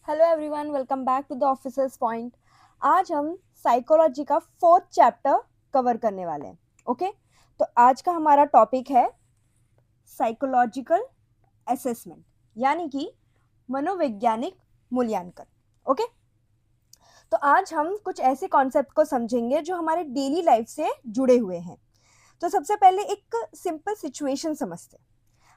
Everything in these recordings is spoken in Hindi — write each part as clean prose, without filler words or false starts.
Hello everyone, welcome back to the officers point. आज हम साइकोलॉजी का फोर्थ चैप्टर कवर करने वाले हैं। ओके, तो आज का हमारा टॉपिक है साइकोलॉजिकल असेसमेंट, यानी कि मनोवैज्ञानिक मूल्यांकन। ओके, तो आज हम कुछ ऐसे कॉन्सेप्ट को समझेंगे जो हमारे डेली लाइफ से जुड़े हुए हैं। तो सबसे पहले एक सिंपल सिचुएशन समझते हैं।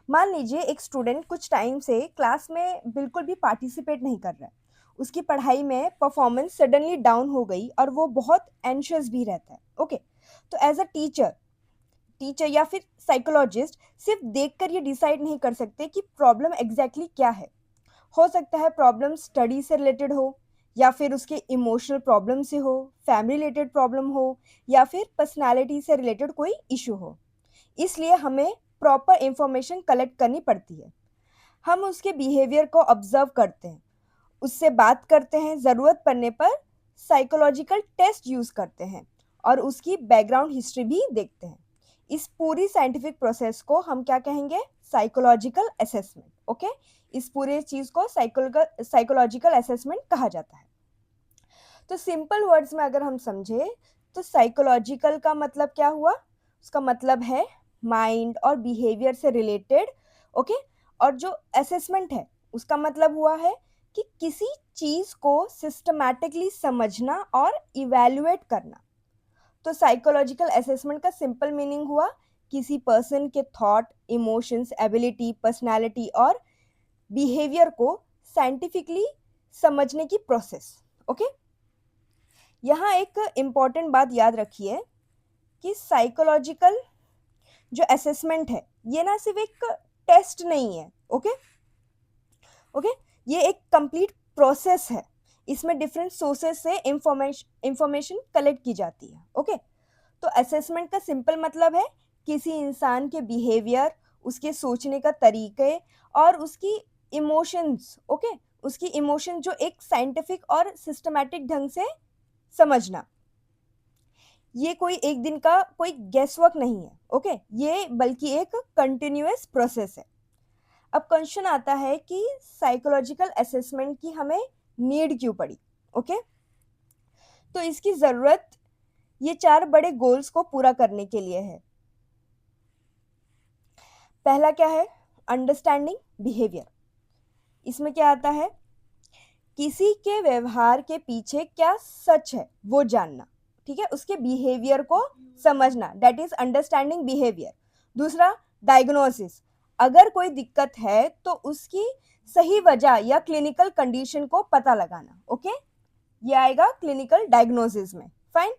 मान लीजिए एक स्टूडेंट कुछ टाइम से क्लास में बिल्कुल भी पार्टिसिपेट नहीं कर रहा है। उसकी पढ़ाई में परफॉर्मेंस सडनली डाउन हो गई और वो बहुत एंशियस भी रहता है। ओके, तो एज अ टीचर टीचर या फिर साइकोलॉजिस्ट सिर्फ देखकर ये डिसाइड नहीं कर सकते कि प्रॉब्लम एग्जैक्टली क्या है। हो सकता है प्रॉब्लम स्टडी से रिलेटेड हो, या फिर उसके इमोशनल प्रॉब्लम से हो, फैमिली रिलेटेड प्रॉब्लम हो, या फिर पर्सनालिटी से रिलेटेड कोई इशू हो। इसलिए हमें प्रॉपर इंफॉर्मेशन कलेक्ट करनी पड़ती है। हम उसके बिहेवियर को ऑब्जर्व करते हैं, उससे बात करते हैं, ज़रूरत पड़ने पर साइकोलॉजिकल टेस्ट यूज़ करते हैं और उसकी बैकग्राउंड हिस्ट्री भी देखते हैं। इस पूरी साइंटिफिक प्रोसेस को हम क्या कहेंगे? Psychological assessment. ओके, इस पूरे चीज़ को साइकोलॉजिकल असेसमेंट कहा जाता है। तो सिंपल वर्ड्स में अगर हम समझे तो साइकोलॉजिकल का मतलब क्या हुआ? उसका मतलब है माइंड और बिहेवियर से रिलेटेड। ओके, और जो असेसमेंट है उसका मतलब हुआ है कि किसी चीज को सिस्टमैटिकली समझना और इवैल्यूएट करना। तो साइकोलॉजिकल असेसमेंट का सिंपल मीनिंग हुआ किसी पर्सन के थॉट, इमोशंस, एबिलिटी, पर्सनालिटी और बिहेवियर को साइंटिफिकली समझने की प्रोसेस। ओके, यहाँ एक इम्पॉर्टेंट बात याद रखिए कि साइकोलॉजिकल जो असेसमेंट है ये ना सिर्फ एक टेस्ट नहीं है। ओके ओके, ये एक कंप्लीट प्रोसेस है। इसमें डिफरेंट सोर्सेस से इंफॉर्मेशन कलेक्ट की जाती है। ओके, तो असेसमेंट का सिंपल मतलब है किसी इंसान के बिहेवियर, उसके सोचने का तरीके और उसकी इमोशंस। ओके, उसकी इमोशन जो एक साइंटिफिक और सिस्टमैटिक ढंग से समझना। ये कोई एक दिन का कोई गेस वर्क नहीं है। ओके, ये बल्कि एक कंटिन्यूअस प्रोसेस है। अब क्वेश्चन आता है कि साइकोलॉजिकल असेसमेंट की हमें नीड क्यों पड़ी? ओके, तो इसकी ज़रूरत ये चार बड़े गोल्स को पूरा करने के लिए है। पहला क्या है? Understanding behaviour. इसमें क्या आता है? किसी के व्यवहार के पीछे क्या सच है वो जानना। ठीक है, उसके बिहेवियर को समझना, दैट इज अंडरस्टैंडिंग बिहेवियर। दूसरा, डायग्नोसिस। अगर कोई दिक्कत है तो उसकी सही वजह या क्लिनिकल कंडीशन को पता लगाना। ओके, ये आएगा क्लिनिकल डायग्नोसिस में। फाइन।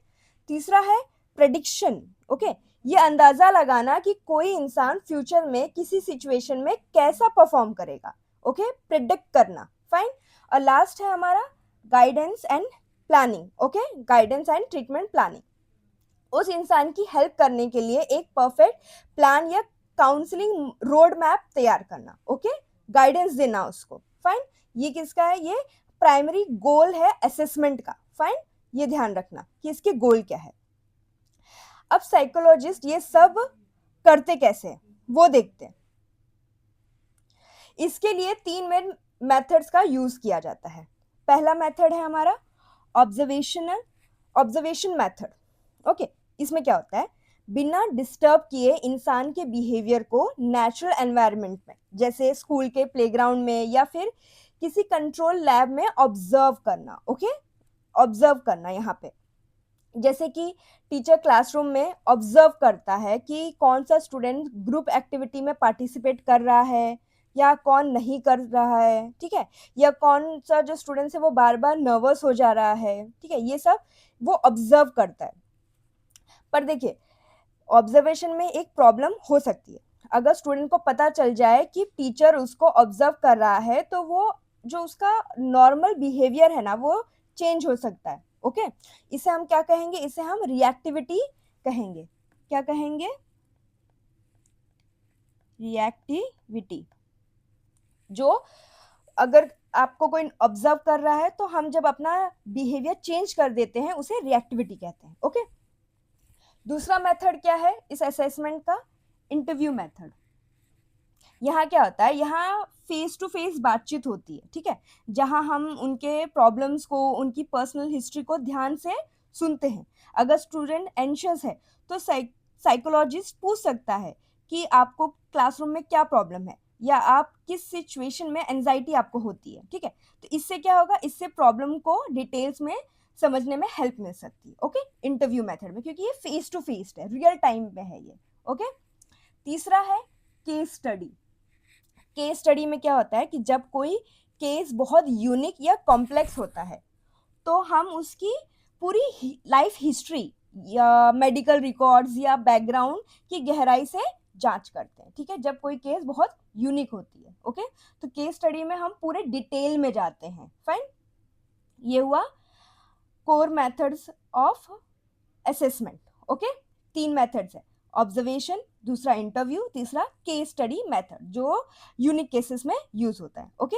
तीसरा है प्रेडिक्शन। ओके, ये अंदाजा लगाना कि कोई इंसान फ्यूचर में किसी सिचुएशन में कैसा परफॉर्म करेगा। ओके, प्रिडिक्ट करना। फाइन। और लास्ट है हमारा guidance and planning. Okay, guidance and treatment planning. उस इंसान की हेल्प करने के लिए एक परफेक्ट प्लान या काउंसलिंग रोड मैप तैयार करना। ओके, गाइडेंस देना उसको। फाइन। ये किसका है? ये प्राइमरी गोल है असेसमेंट का। फाइन, ये ध्यान रखना कि इसके गोल क्या है। अब साइकोलॉजिस्ट ये सब करते कैसे हैं वो देखते हैं। इसके लिए तीन मेन मेथड्स का यूज किया जाता है। पहला मेथड है हमारा ऑब्जर्वेशन मेथड। ओके, इसमें क्या होता है? बिना डिस्टर्ब किए इंसान के बिहेवियर को नेचुरल एनवायरनमेंट में, जैसे स्कूल के प्लेग्राउंड में या फिर किसी कंट्रोल लैब में ऑब्जर्व करना। ओके, ऑब्जर्व करना यहाँ पे जैसे कि टीचर क्लासरूम में ऑब्जर्व करता है कि कौन सा स्टूडेंट ग्रुप एक्टिविटी में पार्टिसिपेट कर रहा है या कौन नहीं कर रहा है। ठीक है, या कौन सा जो स्टूडेंट है वो बार बार नर्वस हो जा रहा है। ठीक है, ये सब वो ऑब्जर्व करता है। पर देखिए, ऑब्जर्वेशन में एक प्रॉब्लम हो सकती है। अगर स्टूडेंट को पता चल जाए कि टीचर उसको ऑब्जर्व कर रहा है तो वो जो उसका नॉर्मल बिहेवियर है ना वो चेंज हो सकता है। ओके, इसे हम क्या कहेंगे? इसे हम रिएक्टिविटी कहेंगे। क्या कहेंगे? रिएक्टिविटी। जो अगर आपको कोई ऑब्जर्व कर रहा है तो हम जब अपना बिहेवियर चेंज कर देते हैं उसे रिएक्टिविटी कहते हैं। ओके, दूसरा मेथड क्या है इस असेसमेंट का? Interview method. यहाँ क्या होता है, यहाँ फेस टू फेस बातचीत होती है, ठीक है, जहाँ हम उनके प्रॉब्लम्स को, उनकी पर्सनल हिस्ट्री को ध्यान से सुनते हैं। अगर स्टूडेंट एंशियस है तो साइकोलॉजिस्ट पूछ सकता है कि आपको क्लासरूम में क्या प्रॉब्लम है, या आप किस सिचुएशन में एंजाइटी आपको होती है, ठीक है। तो इससे क्या होगा, इससे प्रॉब्लम को डिटेल्स में समझने में हेल्प मिल सकती है, ओके, इंटरव्यू मेथड में, क्योंकि ये फेस टू फेस है, रियल टाइम में है ये, ओके। तीसरा है केस स्टडी। केस स्टडी में क्या होता है कि जब कोई केस बहुत यूनिक या कॉम्प्लेक्स होता है तो हम उसकी पूरी लाइफ हिस्ट्री या मेडिकल रिकॉर्ड्स या बैकग्राउंड की गहराई से जांच करते हैं, ठीक है, जब कोई केस बहुत यूनिक होती है, ओके। तो केस स्टडी में हम पूरे डिटेल में जाते हैं, फाइन। ये हुआ core methods of assessment, okay. 3 methods है, ऑब्जर्वेशन, दूसरा इंटरव्यू, तीसरा केस स्टडी मेथड, जो यूनिक केसेस में यूज होता है, ओके।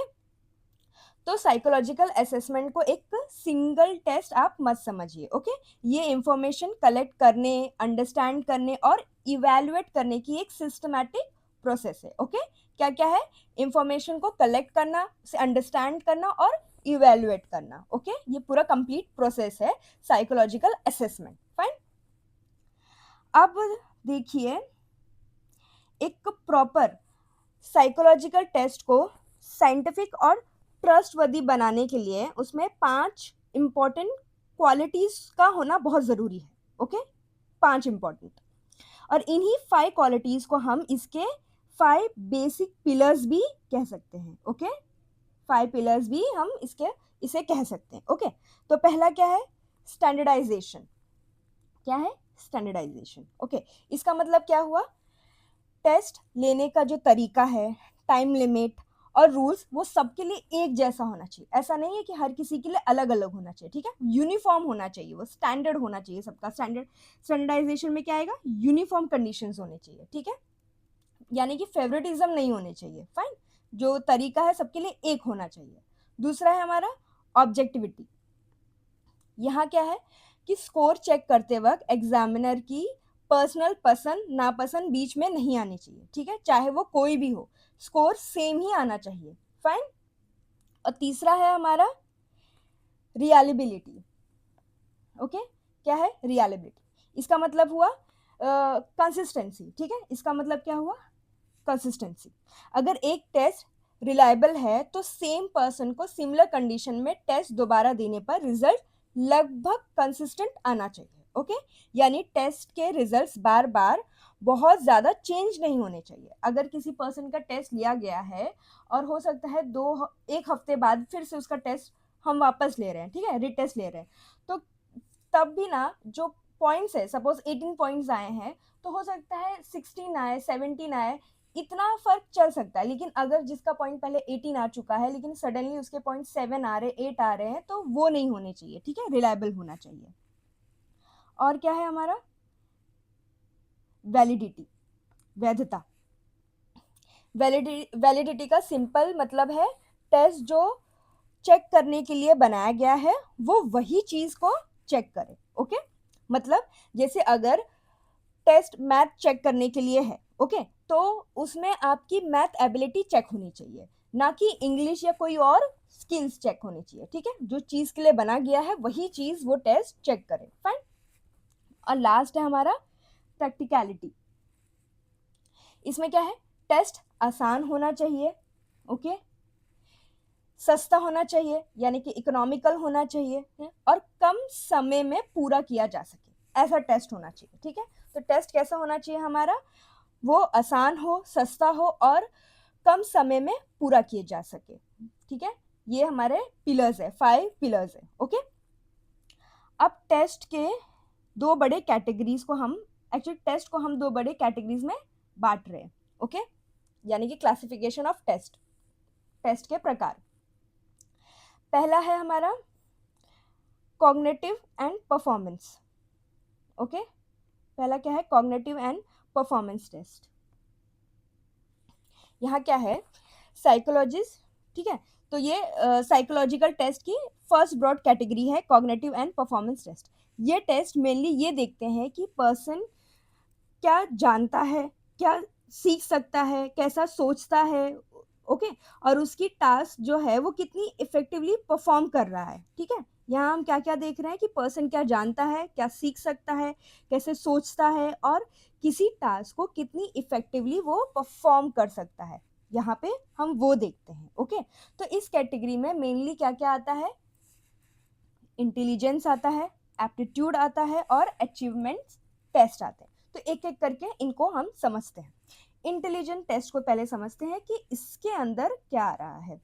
तो साइकोलॉजिकल असेसमेंट को एक सिंगल टेस्ट आप मत समझिए, ओके। ये इंफॉर्मेशन कलेक्ट करने, अंडरस्टैंड करने और इवैल्यूएट करने की एक सिस्टमैटिक प्रोसेस है, ओके। क्या क्या है, इंफॉर्मेशन को कलेक्ट करना, उसे अंडरस्टैंड करना और इवैल्यूएट करना, ओके। ये पूरा कंप्लीट प्रोसेस है साइकोलॉजिकल असेसमेंट, फाइन। अब देखिए, एक प्रॉपर साइकोलॉजिकल टेस्ट को साइंटिफिक और ट्रस्टवर्दी बनाने के लिए उसमें 5 इंपॉर्टेंट क्वालिटीज का होना बहुत ज़रूरी है, ओके। 5 इंपॉर्टेंट, और इन्हीं 5 क्वालिटीज को हम इसके 5 बेसिक पिलर्स भी कह सकते हैं, ओके। 5 पिलर्स भी हम इसे कह सकते हैं, ओके। तो पहला क्या है, स्टैंडर्डाइजेशन। क्या है, स्टैंडर्डाइजेशन, ओके। इसका मतलब क्या हुआ, टेस्ट लेने का जो तरीका है, टाइम लिमिट और रूल्स, वो सबके लिए एक जैसा होना चाहिए। ऐसा नहीं है कि हर किसी के लिए अलग अलग होना चाहिए, ठीक है, यूनिफॉर्म होना चाहिए, वो स्टैंडर्ड होना चाहिए सबका। स्टैंडर्डाइजेशन में क्या आएगा, यूनिफॉर्म कंडीशंस होने चाहिए, ठीक है, यानी कि फेवरेटिज्म नहीं होने चाहिए, फाइन। जो तरीका है सबके लिए एक होना चाहिए। दूसरा है हमारा ऑब्जेक्टिविटी। यहाँ क्या है कि स्कोर चेक करते वक्त एग्जामिनर की पर्सनल पसंद नापसंद बीच में नहीं आनी चाहिए, ठीक है, चाहे वो कोई भी हो, स्कोर सेम ही आना चाहिए, फाइन। और तीसरा है हमारा रियलिबिलिटी, ओके। क्या है, रियलिबिलिटी, इसका मतलब हुआ कंसिस्टेंसी, ठीक है। इसका मतलब क्या हुआ, कंसिस्टेंसी। अगर एक टेस्ट रिलायबल है तो सेम पर्सन को सिमिलर कंडीशन में टेस्ट दोबारा देने पर रिजल्ट लगभग कंसिस्टेंट आना चाहिए, ओके। यानी टेस्ट के रिजल्ट्स बार बार बहुत ज़्यादा चेंज नहीं होने चाहिए। अगर किसी पर्सन का टेस्ट लिया गया है और हो सकता है एक हफ्ते बाद फिर से उसका टेस्ट हम वापस ले रहे हैं, ठीक है, रिटेस्ट ले रहे हैं, तो तब भी ना जो पॉइंट्स है, सपोज 18 पॉइंट्स आए हैं, तो हो सकता है 16 आए, 17 आए, इतना फर्क चल सकता है। लेकिन अगर जिसका पॉइंट पहले 18 आ चुका है लेकिन सडनली उसके पॉइंट 7 आ रहे, 8 आ रहे हैं, तो वो नहीं होने चाहिए, ठीक है, रिलायबल होना चाहिए। और क्या है हमारा, वैलिडिटी, वैधता। वैलिडिटी का सिंपल मतलब है टेस्ट जो चेक करने के लिए बनाया गया है वो वही चीज को चेक करे, ओके। मतलब जैसे अगर टेस्ट मैथ चेक करने के लिए है, ओके, तो उसमें आपकी मैथ एबिलिटी चेक होनी चाहिए, ना कि इंग्लिश या कोई और स्किल्स चेक होनी चाहिए, ठीक है। जो चीज के लिए बना गया है वही चीज वो टेस्ट चेक करे, फाइन। और लास्ट है हमारा प्रैक्टिकलिटी। इसमें क्या है, टेस्ट आसान होना चाहिए, ओके, सस्ता होना चाहिए यानी कि इकोनॉमिकल होना चाहिए, और कम समय में पूरा किया जा सके, ऐसा टेस्ट होना चाहिए, ठीक है। तो टेस्ट कैसा होना चाहिए हमारा, वो आसान हो, सस्ता हो और कम समय में पूरा किए जा सके, ठीक है। ये हमारे पिलर्स है, 5 पिलर्स है, ओके। अब टेस्ट के दो बड़े कैटेगरीज को हम एक्चुअली टेस्ट को हम दो बड़े कैटेगरीज में बांट रहे हैं, ओके, यानी कि क्लासिफिकेशन ऑफ टेस्ट, टेस्ट के प्रकार। पहला है हमारा कॉग्निटिव एंड परफॉर्मेंस, ओके। पहला क्या है, कॉग्निटिव एंड परफॉर्मेंस टेस्ट। यहाँ क्या है, साइकोलॉजिस्ट, ठीक है, तो ये साइकोलॉजिकल टेस्ट की फर्स्ट ब्रॉड कैटेगरी है, कॉग्निटिव एंड परफॉर्मेंस टेस्ट। ये टेस्ट मेनली ये देखते हैं कि पर्सन क्या जानता है, क्या सीख सकता है, कैसा सोचता है, ओके, और उसकी टास्क जो है वो कितनी इफेक्टिवली परफॉर्म कर रहा है, ठीक है। यहाँ हम क्या क्या देख रहे हैं कि पर्सन क्या जानता है, क्या सीख सकता है, कैसे सोचता है, और किसी टास्क को कितनी इफेक्टिवली वो परफॉर्म कर सकता है, यहाँ पे हम वो देखते हैं, ओके। तो इस कैटेगरी में मेनली क्या क्या आता है, इंटेलिजेंस आता है, एप्टीट्यूड आता है, और अचीवमेंट्स टेस्ट आते हैं। तो एक एक करके इनको हम समझते हैं। इंटेलिजेंट टेस्ट को पहले समझते हैं कि इसके अंदर क्या आ रहा है।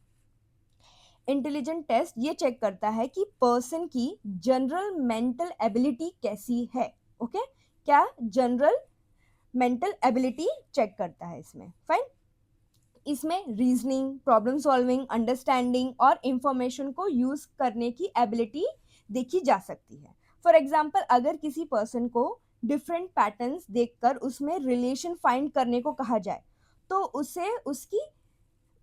इंटेलिजेंट टेस्ट ये चेक करता है कि पर्सन की जनरल मेंटल एबिलिटी कैसी है, ओके। क्या जनरल मेंटल एबिलिटी चेक करता है इसमें, फाइन। इसमें रीजनिंग, प्रॉब्लम सॉल्विंग, अंडरस्टैंडिंग और इंफॉर्मेशन को यूज करने की एबिलिटी देखी जा सकती है। फॉर एग्जाम्पल, अगर किसी पर्सन को डिफरेंट पैटर्न्स देखकर उसमें रिलेशन फाइंड करने को कहा जाए, तो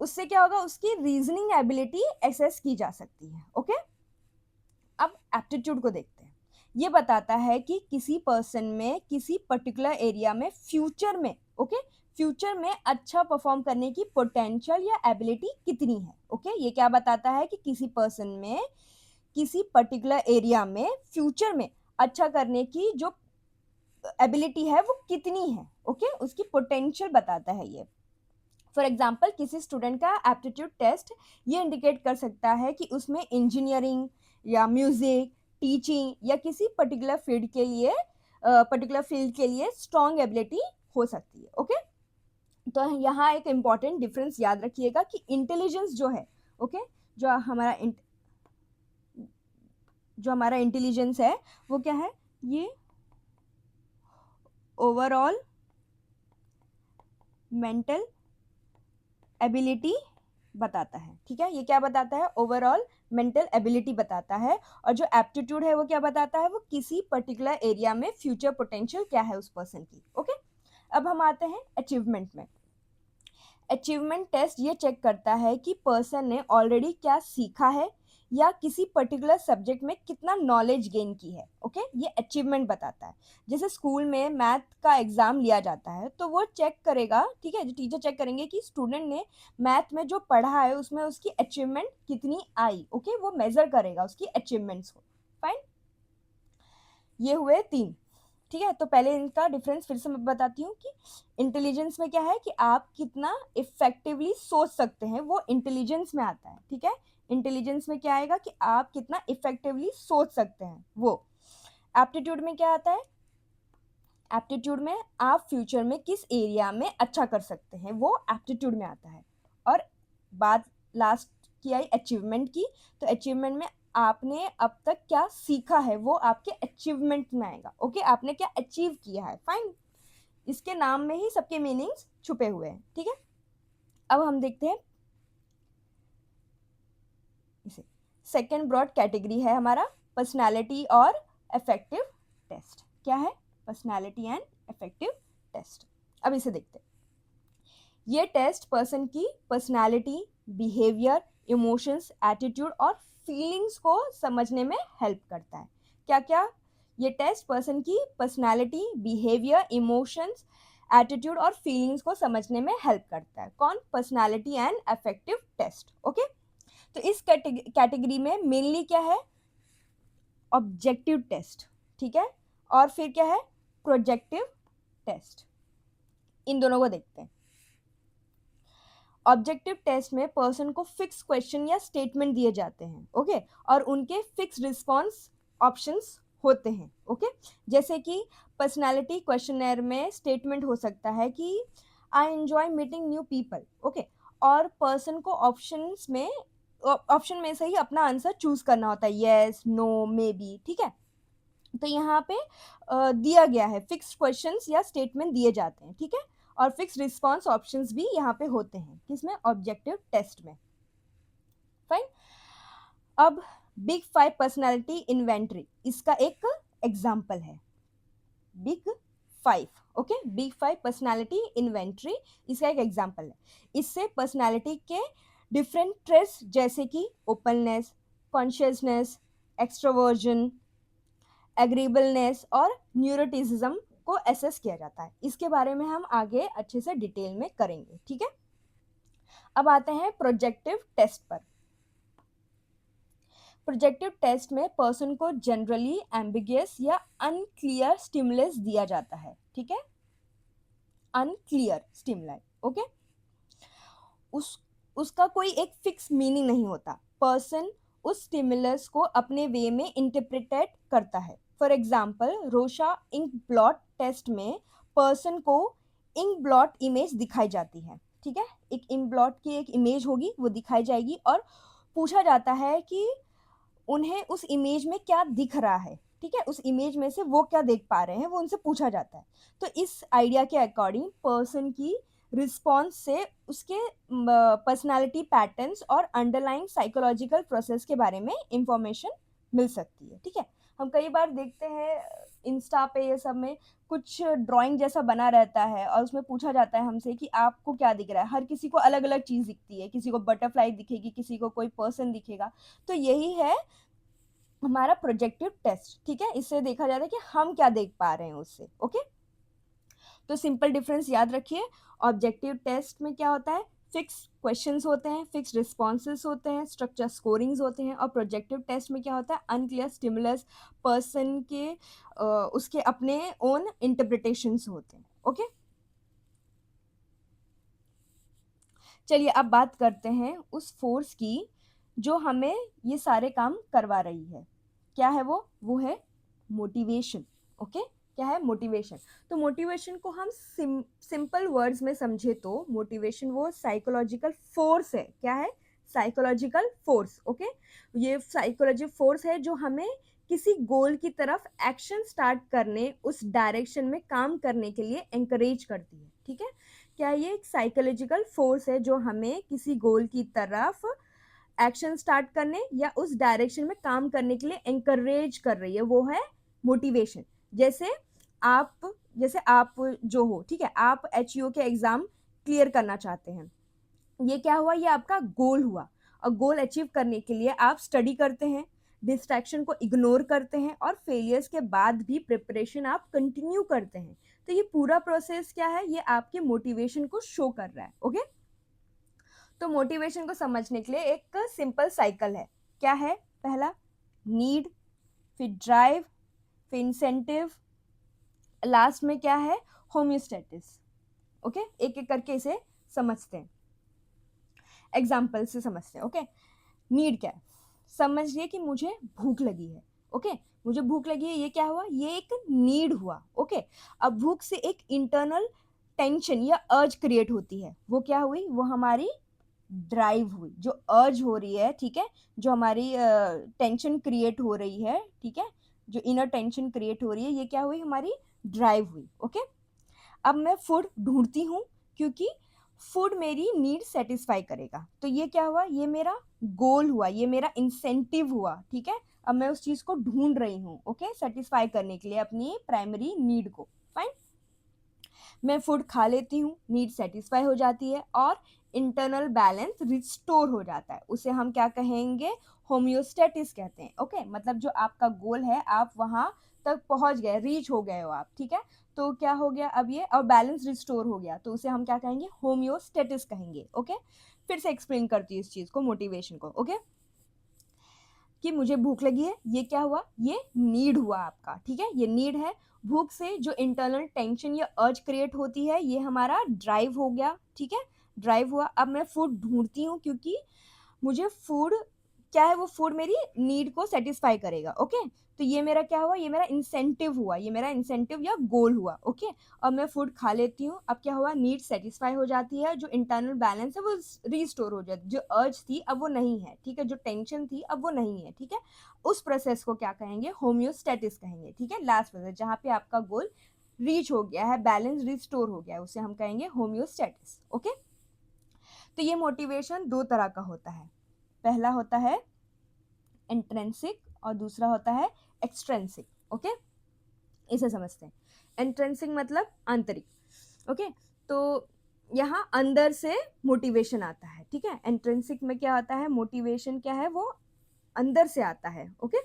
उससे क्या होगा, उसकी रीजनिंग एबिलिटी एसेस की जा सकती है, ओके। अब एप्टीट्यूड को देखते हैं। ये बताता है कि किसी पर्सन में किसी पर्टिकुलर एरिया में फ्यूचर में, ओके, फ्यूचर में अच्छा परफॉर्म करने की पोटेंशियल या एबिलिटी कितनी है, ओके। ये क्या बताता है कि किसी पर्सन में किसी पर्टिकुलर एरिया में फ्यूचर में अच्छा करने की जो एबिलिटी है वो कितनी है, ओके, उसकी पोटेंशियल बताता है ये। फॉर एग्जाम्पल, किसी स्टूडेंट का एप्टीट्यूड टेस्ट ये इंडिकेट कर सकता है कि उसमें इंजीनियरिंग या म्यूजिक, टीचिंग या किसी पर्टिकुलर फील्ड के लिए स्ट्रॉन्ग एबिलिटी हो सकती है, ओके। तो यहाँ एक इम्पॉर्टेंट डिफरेंस याद रखिएगा कि इंटेलिजेंस जो है, ओके, जो हमारा इंटेलिजेंस है वो क्या है, ये ओवरऑल मेंटल एबिलिटी बताता है, ठीक है। ये क्या बताता है, ओवरऑल मेंटल एबिलिटी बताता है। और जो एप्टीट्यूड है वो क्या बताता है, वो किसी पर्टिकुलर एरिया में फ्यूचर पोटेंशियल क्या है उस पर्सन की, ओके। अब हम आते हैं अचीवमेंट में। अचीवमेंट टेस्ट ये चेक करता है कि पर्सन ने ऑलरेडी क्या सीखा है या किसी पर्टिकुलर सब्जेक्ट में कितना नॉलेज गेन की है, ओके। ये अचीवमेंट बताता है। जैसे स्कूल में मैथ का एग्जाम लिया जाता है तो वो चेक करेगा, ठीक है, जो टीचर चेक करेंगे कि स्टूडेंट ने मैथ में जो पढ़ा है उसमें उसकी अचीवमेंट कितनी आई, ओके, वो मेजर करेगा उसकी अचीवमेंट्स को, फाइन। ये हुए तीन, ठीक है। तो पहले इनका डिफरेंस फिर से मैं बताती हूँ कि इंटेलिजेंस में क्या है कि आप कितना इफेक्टिवली सोच सकते हैं, वो इंटेलिजेंस में आता है, ठीक है। इंटेलिजेंस में क्या आएगा कि आप कितना इफेक्टिवली सोच सकते हैं, वो। एप्टीट्यूड में क्या आता है, एप्टीट्यूड में आप फ्यूचर में किस एरिया में अच्छा कर सकते हैं, वो एप्टीट्यूड में आता है। और बात लास्ट की आई अचीवमेंट की, तो अचीवमेंट में आपने अब तक क्या सीखा है वो आपके अचीवमेंट में आएगा, ओके, आपने क्या अचीव किया है, फाइन। इसके नाम में ही सबके मीनिंग्स छुपे हुए हैं, ठीक है। अब हम देखते हैं इसे। सेकेंड ब्रॉड कैटेगरी है हमारा पर्सनालिटी और अफेक्टिव टेस्ट। क्या है, पर्सनालिटी एंड अफेक्टिव टेस्ट। अब इसे देखते हैं। ये टेस्ट पर्सन की पर्सनालिटी, बिहेवियर, इमोशंस, एटीट्यूड और फीलिंग्स को समझने में हेल्प करता है। क्या क्या, ये टेस्ट पर्सन की पर्सनालिटी, बिहेवियर, इमोशंस, एटीट्यूड और फीलिंग्स को समझने में हेल्प करता है। कौन, personality and affective test, okay. तो इस कैटेगरी में मेनली क्या है, ऑब्जेक्टिव टेस्ट, ठीक है, और फिर क्या है, प्रोजेक्टिव टेस्ट। इन दोनों को देखते हैं। ऑब्जेक्टिव टेस्ट में पर्सन को फिक्स क्वेश्चन या स्टेटमेंट दिए जाते हैं, ओके, और उनके फिक्स रिस्पॉन्स ऑप्शंस होते हैं, ओके। जैसे कि पर्सनालिटी क्वेश्चनर में स्टेटमेंट हो सकता है कि I enjoy meeting new people, okay, और पर्सन को ऑप्शन में से ही अपना आंसर चूज करना होता है, येस, नो, मे बी, ठीक है। तो यहाँ पे दिया गया है, फिक्स क्वेश्चंस या स्टेटमेंट दिए जाते हैं, ठीक है, और फिक्स रिस्पॉन्स ऑप्शंस भी यहाँ पे होते हैं, किसमें, ऑब्जेक्टिव टेस्ट में, फाइन। अब बिग 5 पर्सनालिटी इन्वेंटरी, इसका एक एग्जाम्पल है, big 5, okay, big 5 personality inventory, इसका एक एग्जाम्पल है। इससे पर्सनालिटी के डिफरेंट ट्रेस जैसे कि ओपननेस, कॉन्शियसनेस, एक्सट्रोवर्जन, एग्रीबलनेस और न्यूरोटिसिज्म को एसेस किया जाता है। इसके बारे में हम आगे अच्छे से डिटेल में करेंगे, ठीक है। अब आते हैं प्रोजेक्टिव टेस्ट पर। प्रोजेक्टिव टेस्ट में पर्सन को जनरली एम्बिगियस या अनक्लियर स्टिमुलस दिया जाता है, ठीक है, अनक्लियर स्टिमुलाई, ओके। उसका कोई एक फिक्स मीनिंग नहीं होता। पर्सन उस स्टिमुलस को अपने वे में इंटरप्रेटेड करता है। For example, Rorschach ink blot test में पर्सन को इंक ब्लॉट इमेज दिखाई जाती है, ठीक है, एक इंक ब्लॉट की एक इमेज होगी, वो दिखाई जाएगी और पूछा जाता है कि उन्हें उस इमेज में क्या दिख रहा है, ठीक है, उस इमेज में से वो क्या देख पा रहे हैं, वो उनसे पूछा जाता है। तो इस आइडिया के अकॉर्डिंग पर्सन की रिस्पॉन्स से उसके पर्सनालिटी पैटर्न्स और अंडरलाइंग साइकोलॉजिकल प्रोसेस के बारे में इंफॉर्मेशन मिल सकती है, ठीक है। हम कई बार देखते हैं इंस्टा पे ये सब में कुछ ड्राइंग जैसा बना रहता है और उसमें पूछा जाता है हमसे कि आपको क्या दिख रहा है। हर किसी को अलग अलग चीज़ दिखती है, किसी को बटरफ्लाई दिखेगी, किसी को कोई पर्सन दिखेगा। तो यही है हमारा प्रोजेक्टिव टेस्ट, ठीक है। इससे देखा जाता है कि हम क्या देख पा रहे हैं उससे, ओके। तो सिंपल डिफरेंस याद रखिए। ऑब्जेक्टिव टेस्ट में क्या होता है, फिक्स क्वेश्चंस होते हैं, फिक्स रिस्पॉन्सेस होते हैं, स्ट्रक्चर स्कोरिंग्स होते हैं। और प्रोजेक्टिव टेस्ट में क्या होता है, अनक्लियर स्टिमुलस, पर्सन के उसके अपने ओन इंटरप्रिटेशंस होते हैं, ओके। चलिए अब बात करते हैं उस फोर्स की जो हमें ये सारे काम करवा रही है। क्या है वो है मोटिवेशन, ओके। क्या है मोटिवेशन? तो मोटिवेशन को हम सिंपल वर्ड्स में समझे तो मोटिवेशन वो साइकोलॉजिकल फोर्स है। क्या है? Psychological force, okay. ये साइकोलॉजिकल फोर्स है जो हमें किसी गोल की तरफ एक्शन स्टार्ट करने, उस डायरेक्शन में काम करने के लिए एंकरेज करती है, ठीक है। क्या ये एक साइकोलॉजिकल फोर्स है जो हमें किसी गोल की तरफ एक्शन स्टार्ट करने या उस डायरेक्शन में काम करने के लिए एंकरेज कर रही है, वो है मोटिवेशन। जैसे आप जो हो, ठीक है, आप HEO के एग्जाम क्लियर करना चाहते हैं। ये क्या हुआ, ये आपका गोल हुआ। और गोल अचीव करने के लिए आप स्टडी करते हैं, डिस्ट्रैक्शन को इग्नोर करते हैं और फेलियर्स के बाद भी प्रिपरेशन आप कंटिन्यू करते हैं। तो ये पूरा प्रोसेस क्या है, ये आपके मोटिवेशन को शो कर रहा है, ओके। तो मोटिवेशन को समझने के लिए एक सिंपल साइकिल है। क्या है? पहला नीड, फिर ड्राइव, फिर इंसेंटिव, लास्ट में क्या है, होम्योस्टेटिस, ओके। एक एक करके इसे समझते हैं, एग्जाम्पल से समझते हैं, ओके। नीड क्या है? समझिए कि मुझे भूख लगी है, ओके। मुझे भूख लगी है, ये क्या हुआ, ये एक नीड हुआ, ओके। अब भूख से एक इंटरनल टेंशन या अर्ज क्रिएट होती है, वो क्या हुई, वो हमारी ड्राइव हुई। जो अर्ज हो रही है, ठीक है, जो हमारी टेंशन क्रिएट हो रही है, ठीक है, जो इनर टेंशन क्रिएट हो रही है, ये क्या हुई, हमारी ड्राइव हुई, ओके। अब मैं फूड ढूंढती हूँ क्योंकि फूड मेरी नीड सेटिस्फाई करेगा। तो ये क्या हुआ, ये मेरा गोल हुआ, ये मेरा इंसेंटिव हुआ, ठीक है। अब मैं उस चीज को ढूंढ रही हूँ, ओके, सेटिस्फाई करने के लिए अपनी प्राइमरी नीड को, फाइन। मैं फूड खा लेती हूँ, नीड सेटिस्फाई हो जाती है और इंटरनल बैलेंस रिस्टोर हो जाता है। उसे हम क्या कहेंगे, होम्योस्टेटिस कहते हैं, ओके। मतलब जो आपका गोल है आप वहां तक पहुंच गए, रीच हो गए हो आप, ठीक है। तो क्या हो गया अब ये, और बैलेंस रिस्टोर हो गया, तो उसे हम क्या कहेंगे, होम्योस्टेटिस कहेंगे, ओके। फिर से एक्सप्लेन करती हूँ इस चीज को, मोटिवेशन को, ओके। कि मुझे भूख लगी है, ये क्या हुआ, ये नीड हुआ आपका, ठीक है, ये नीड है। भूख से जो इंटरनल टेंशन या अर्ज क्रिएट होती है, ये हमारा ड्राइव हो गया, ठीक है, ड्राइव हुआ। अब मैं फूड ढूंढती हूँ क्योंकि मुझे फूड क्या है, वो फूड मेरी नीड को सेटिस्फाई करेगा, ओके। तो ये मेरा क्या हुआ, ये मेरा इंसेंटिव हुआ, ये मेरा इंसेंटिव या गोल हुआ, ओके। और मैं फूड खा लेती हूँ, अब क्या हुआ, नीड सेटिस्फाई हो जाती है, जो इंटरनल बैलेंस है वो रीस्टोर हो जाती है, जो अर्ज थी अब वो नहीं है, ठीक है, जो टेंशन थी अब वो नहीं है, ठीक है। उस प्रोसेस को क्या कहेंगे, होम्योस्टेटिस कहेंगे, ठीक है। लास्ट प्रोसेस जहाँ पे आपका गोल रीच हो गया है, बैलेंस रिस्टोर हो गया है, उसे हम कहेंगे होम्योस्टेटिस, ओके। तो ये मोटिवेशन दो तरह का होता है। पहला होता है इंट्रिंसिक और दूसरा होता है एक्सट्रिंसिक, ओके। इसे समझते हैं। इंट्रिंसिक मतलब आंतरिक, ओके। तो यहाँ अंदर से मोटिवेशन आता है, ठीक है। इंट्रिंसिक में क्या आता है, मोटिवेशन क्या है, वो अंदर से आता है, ओके।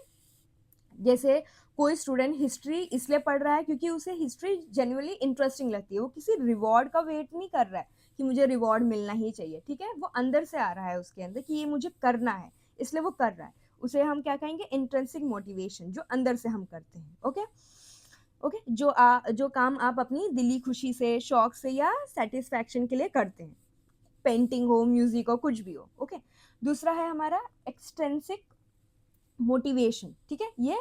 जैसे कोई स्टूडेंट हिस्ट्री इसलिए पढ़ रहा है क्योंकि उसे हिस्ट्री जेन्युइनली इंटरेस्टिंग लगती है, वो किसी रिवॉर्ड का वेट नहीं कर रहा है कि मुझे रिवॉर्ड मिलना ही चाहिए, ठीक है, वो अंदर से आ रहा है उसके अंदर कि ये मुझे करना है, इसलिए वो कर रहा है। उसे हम क्या कहेंगे, इंट्रिंसिक मोटिवेशन, जो अंदर से हम करते हैं। ओके ओके, जो काम आप अपनी दिली खुशी से, शौक से या सेटिस्फैक्शन के लिए करते हैं, पेंटिंग हो, म्यूजिक हो, कुछ भी हो। ओके, दूसरा है हमारा एक्सट्रिंसिक मोटिवेशन, ठीक है, ये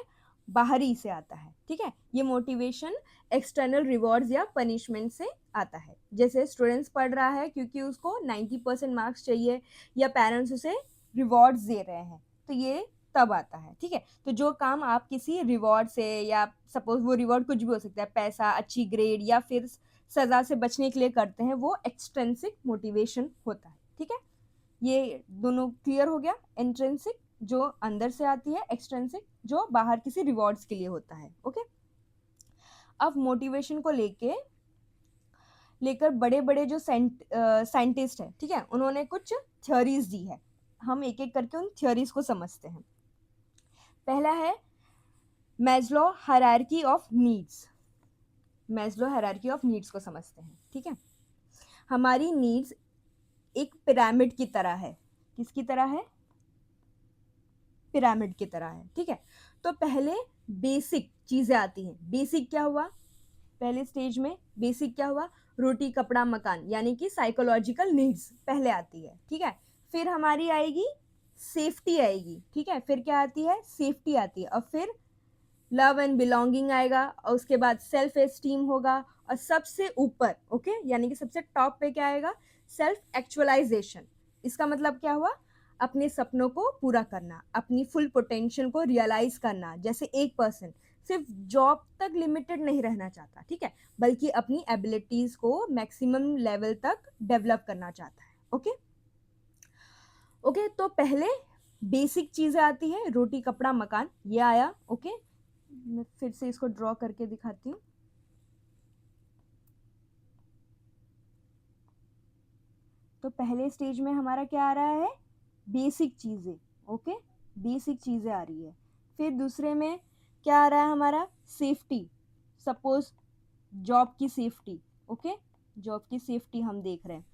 बाहरी से आता है, ठीक है, ये मोटिवेशन एक्सटर्नल रिवॉर्ड्स या पनिशमेंट से आता है। जैसे स्टूडेंट्स पढ़ रहा है क्योंकि उसको 90% मार्क्स चाहिए या पेरेंट्स उसे रिवॉर्ड्स दे रहे हैं, तो ये तब आता है, ठीक है। तो जो काम आप किसी रिवॉर्ड से, या सपोज वो रिवॉर्ड कुछ भी हो सकता है, पैसा, अच्छी ग्रेड या फिर सजा से बचने के लिए करते हैं, वो एक्सट्रिंसिक मोटिवेशन होता है, ठीक है। ये दोनों क्लियर हो गया, इंट्रिंसिक जो अंदर से आती है, एक्सट्रिंसिक जो बाहर किसी रिवॉर्ड्स के लिए होता है। ओके, अब मोटिवेशन को लेकर बड़े बड़े जो साइंटिस्ट है, ठीक है, उन्होंने कुछ थ्योरीज दी है। हम एक एक करके उन थ्योरीज को समझते हैं। पहला है Maslow hierarchy of needs. Maslow hierarchy of needs को समझते हैं, ठीक है। हमारी नीड्स एक पिरामिड की तरह है। किसकी तरह है? पिरामिड की तरह है, ठीक है। तो पहले बेसिक चीजें आती हैं। बेसिक क्या हुआ? पहले स्टेज में बेसिक क्या हुआ? रोटी, कपड़ा, मकान, यानी कि साइकोलॉजिकल नीड्स पहले आती है, ठीक है। फिर हमारी आएगी सेफ्टी आएगी, ठीक है। फिर क्या आती है? सेफ्टी आती है। और फिर लव एंड बिलोंगिंग आएगा, और उसके बाद सेल्फ एस्टीम होगा, और सबसे ऊपर, ओके, यानी कि सबसे टॉप पे क्या आएगा? Self actualization. इसका मतलब क्या हुआ? अपने सपनों को पूरा करना, अपनी फुल पोटेंशियल को रियलाइज करना। जैसे एक पर्सन सिर्फ जॉब तक लिमिटेड नहीं रहना चाहता, ठीक है, बल्कि अपनी एबिलिटीज को मैक्सिमम लेवल तक डेवलप करना चाहता है। ओके ओके, तो पहले बेसिक चीजें आती है, रोटी, कपड़ा, मकान, ये आया। ओके, मैं फिर से इसको ड्रॉ करके दिखाती हूँ। तो पहले स्टेज में हमारा क्या आ रहा है? बेसिक चीजें। ओके, बेसिक चीजें आ रही है। फिर दूसरे में क्या आ रहा है हमारा? सेफ्टी। सपोज जॉब की सेफ्टी, ओके, जॉब की सेफ्टी हम देख रहे हैं।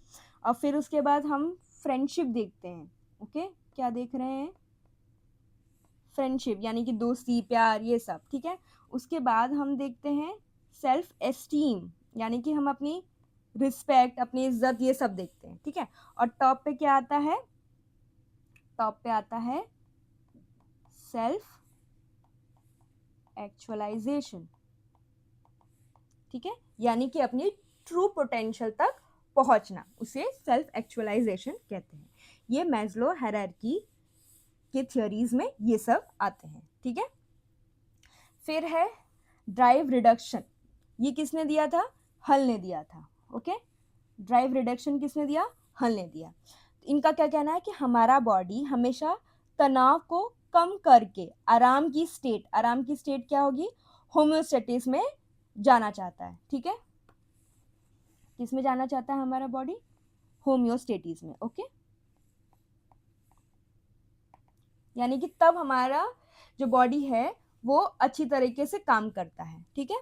और फिर उसके बाद हम फ्रेंडशिप देखते हैं। ओके, क्या देख रहे हैं? फ्रेंडशिप, यानी कि दोस्ती, प्यार, ये सब, ठीक है। उसके बाद हम देखते हैं सेल्फ एस्टीम, यानी कि हम अपनी रिस्पेक्ट, अपनी इज्जत, ये सब देखते हैं, ठीक है। और टॉप पे क्या आता है? टॉप पे आता है सेल्फ एक्चुअलाइजेशन, ठीक है, यानी कि अपनी ट्रू पोटेंशियल तक पहुंचना, उसे सेल्फ एक्चुअलाइजेशन कहते हैं। ये मैस्लो हायरार्की के थ्योरीज में ये सब आते हैं, ठीक है। फिर है ड्राइव रिडक्शन। ये किसने दिया था? हल ने दिया था। ओके, ड्राइव रिडक्शन किसने दिया? हल ने दिया। इनका क्या कहना है कि हमारा बॉडी हमेशा तनाव को कम करके आराम की स्टेट क्या होगी? होम्योस्टेटिस में जाना चाहता है, ठीक है। किस में जाना चाहता है हमारा बॉडी? होम्योस्टेटिस में। ओके, यानी कि तब हमारा जो बॉडी है वो अच्छी तरीके से काम करता है, ठीक है,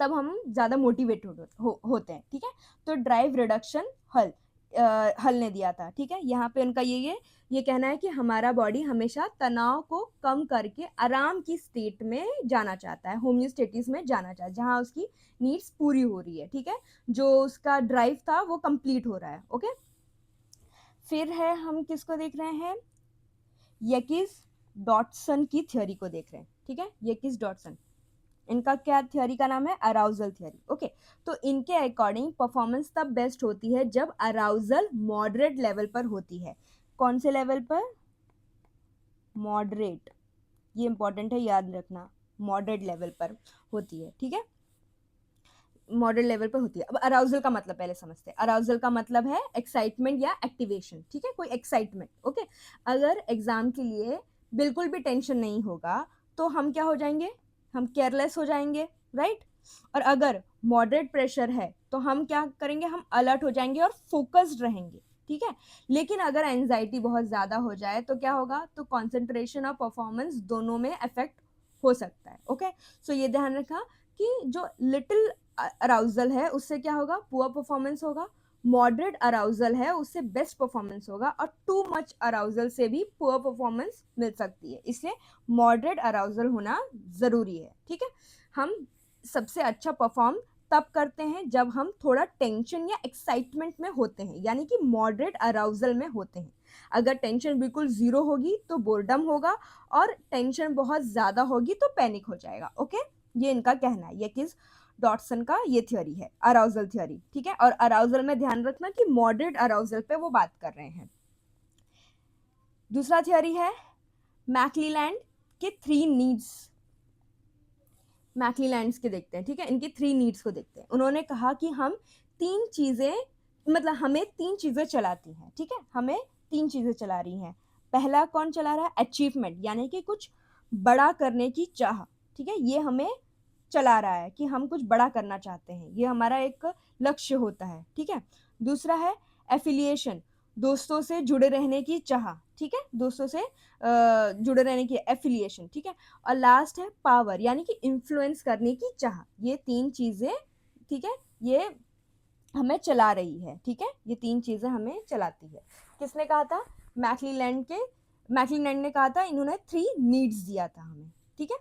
तब हम ज्यादा मोटिवेट होते हैं, ठीक है। तो ड्राइव रिडक्शन हल ने दिया था, ठीक है। यहाँ पे उनका ये कहना है कि हमारा बॉडी हमेशा तनाव को कम करके आराम की स्टेट में जाना चाहता है, होम्योस्टेटिस में जाना चाहता है, जहाँ उसकी नीड्स पूरी हो रही है, ठीक है, जो उसका ड्राइव था वो कंप्लीट हो रहा है। ओके, फिर है हम किसको देख रहे हैं? यकिस डॉटसन की थ्योरी को देख रहे हैं, ठीक है। यकिस डॉटसन, इनका क्या थ्योरी का नाम है? Arousal theory. ओके, तो इनके अकॉर्डिंग परफॉर्मेंस तब बेस्ट होती है जब अराउजल मॉडरेट लेवल पर होती है। कौन से लेवल पर? मॉडरेट, ये इंपॉर्टेंट है, याद रखना, मॉडरेट लेवल पर होती है, ठीक है, मॉडरेट लेवल पर होती है। अब अराउजल का मतलब पहले समझते हैं। अराउजल का मतलब है एक्साइटमेंट या एक्टिवेशन, ठीक है, कोई एक्साइटमेंट। ओके, अगर एग्जाम के लिए बिल्कुल भी टेंशन नहीं होगा तो हम क्या हो जाएंगे? हम केयरलेस हो जाएंगे, राइट। और अगर मॉडरेट प्रेशर है तो हम क्या करेंगे? हम अलर्ट हो जाएंगे और फोकस्ड रहेंगे, ठीक है। लेकिन अगर एंजाइटी बहुत ज्यादा हो जाए तो क्या होगा? तो कंसंट्रेशन और परफॉर्मेंस दोनों में इफेक्ट हो सकता है। ओके, सो ये ध्यान रखा कि जो लिटिल अराउजल है उससे क्या होगा, पुअर परफॉर्मेंस होगा, मॉडरेट अराउजल है उससे बेस्ट परफॉर्मेंस होगा, और टू मच अराउजल से भी पुअर परफॉर्मेंस मिल सकती है। इसलिए मॉडरेट अराउजल होना जरूरी है। ठीक है, हम सबसे अच्छा परफॉर्म तब करते हैं जब हम थोड़ा टेंशन या एक्साइटमेंट में होते हैं, यानी कि मॉडरेट अराउजल में होते हैं। अगर टेंशन बिल्कुल जीरो होगी तो बोर्डम होगा, और टेंशन बहुत ज्यादा होगी तो पैनिक हो जाएगा। ओके, ये इनका कहना है, ये किस डॉटसन का ये थ्योरी है, अराउजल थ्योरी। ठीक है, और अराउजल में ध्यान रखना कि मॉडरेट अराउजल पे वो बात कर रहे हैं। दूसरा थ्योरी है मैक्लीलैंड के थ्री नीड्स। मैक्लीलैंड्स के देखते हैं। ठीक है, इनकी थ्री नीड्स को देखते हैं। उन्होंने कहा कि हम तीन चीजें, मतलब हमें तीन चीजें चलाती हैं। ठीक है, हमें तीन चीजें चला रही हैं। पहला कौन चला रहा है, अचीवमेंट, यानी कि कुछ बड़ा करने की चाह। ठीक है, ये हमें चला रहा है कि हम कुछ बड़ा करना चाहते हैं, ये हमारा एक लक्ष्य होता है। ठीक है, दूसरा है एफिलिएशन, दोस्तों से जुड़े रहने की चाह। ठीक है, दोस्तों से जुड़े रहने की एफिलिएशन। ठीक है, और लास्ट है पावर, यानी कि इन्फ्लुएंस करने की चाह। ये तीन चीजें, ठीक है, ये हमें चला रही है। ठीक है, ये तीन चीजें हमें चलाती है। किसने कहा था, मैक्लीलैंड ने कहा था, इन्होंने थ्री नीड्स दिया था हमें। ठीक है,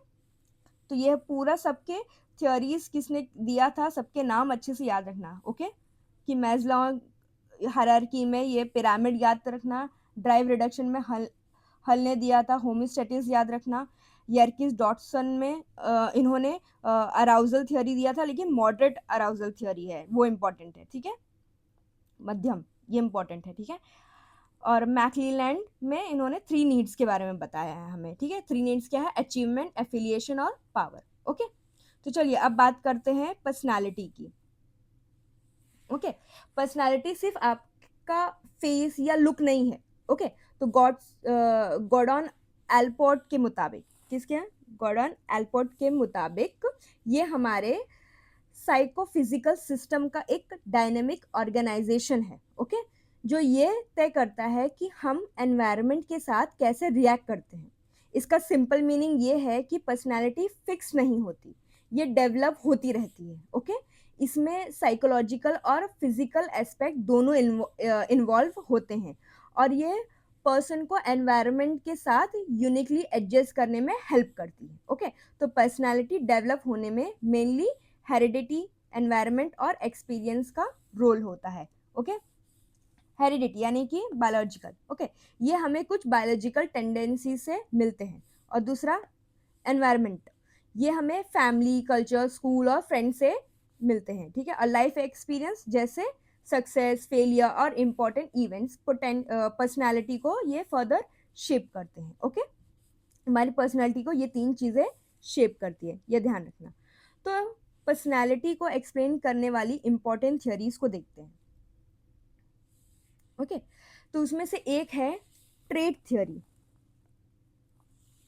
तो ये पूरा सबके थ्योरीज किसने दिया था, सबके नाम अच्छे से याद रखना। ओके, कि मैस्लो हायरार्की में ये पिरामिड याद रखना, ड्राइव रिडक्शन में हल ने दिया था होमोस्टैटिस याद रखना, यर्किस डॉटसन में इन्होंने अराउजल थ्योरी दिया था, लेकिन मॉडरेट अराउजल थ्योरी है वो इंपॉर्टेंट है। ठीक है, मध्यम, ये इंपॉर्टेंट है। ठीक है, और मैक्लीलैंड में इन्होंने थ्री नीड्स के बारे में बताया है हमें। ठीक है, थ्री नीड्स क्या है, अचीवमेंट, एफिलिएशन और पावर। ओके, तो चलिए अब बात करते हैं पर्सनालिटी की। ओके, पर्सनालिटी सिर्फ आपका फेस या लुक नहीं है। ओके, तो गॉर्डन एल्पोर्ट के मुताबिक, किसके हैं, गॉर्डन एल्पोर्ट के मुताबिक ये हमारे साइकोफिजिकल सिस्टम का एक डायनेमिक ऑर्गेनाइजेशन है। ओके, जो ये तय करता है कि हम एनवायरनमेंट के साथ कैसे रिएक्ट करते हैं। इसका सिंपल मीनिंग ये है कि पर्सनालिटी फिक्स नहीं होती, ये डेवलप होती रहती है। ओके, इसमें साइकोलॉजिकल और फिजिकल एस्पेक्ट दोनों इन्वॉल्व होते हैं, और ये पर्सन को एनवायरनमेंट के साथ यूनिकली एडजस्ट करने में हेल्प करती है। ओके, तो पर्सनालिटी डेवलप होने में मेनली हेरिडिटी, एनवायरनमेंट और एक्सपीरियंस का रोल होता है। ओके, हेरिडिटी यानी कि बायोलॉजिकल। ओके, ये हमें कुछ बायोलॉजिकल टेंडेंसी से मिलते हैं, और दूसरा एनवायरनमेंट, ये हमें फैमिली, कल्चर, स्कूल और फ्रेंड से मिलते हैं। ठीक है, और लाइफ एक्सपीरियंस जैसे सक्सेस, फेलियर और इम्पोर्टेंट इवेंट्स पर्सनैलिटी को ये फर्दर शेप करते हैं। ओके, हमारी पर्सनैलिटी को ये तीन चीज़ें शेप करती है, ये ध्यान रखना। तो पर्सनैलिटी को एक्सप्लेन करने वाली इंपॉर्टेंट थियरीज को देखते हैं। ओके, तो उसमें से एक है ट्रेट थियरी।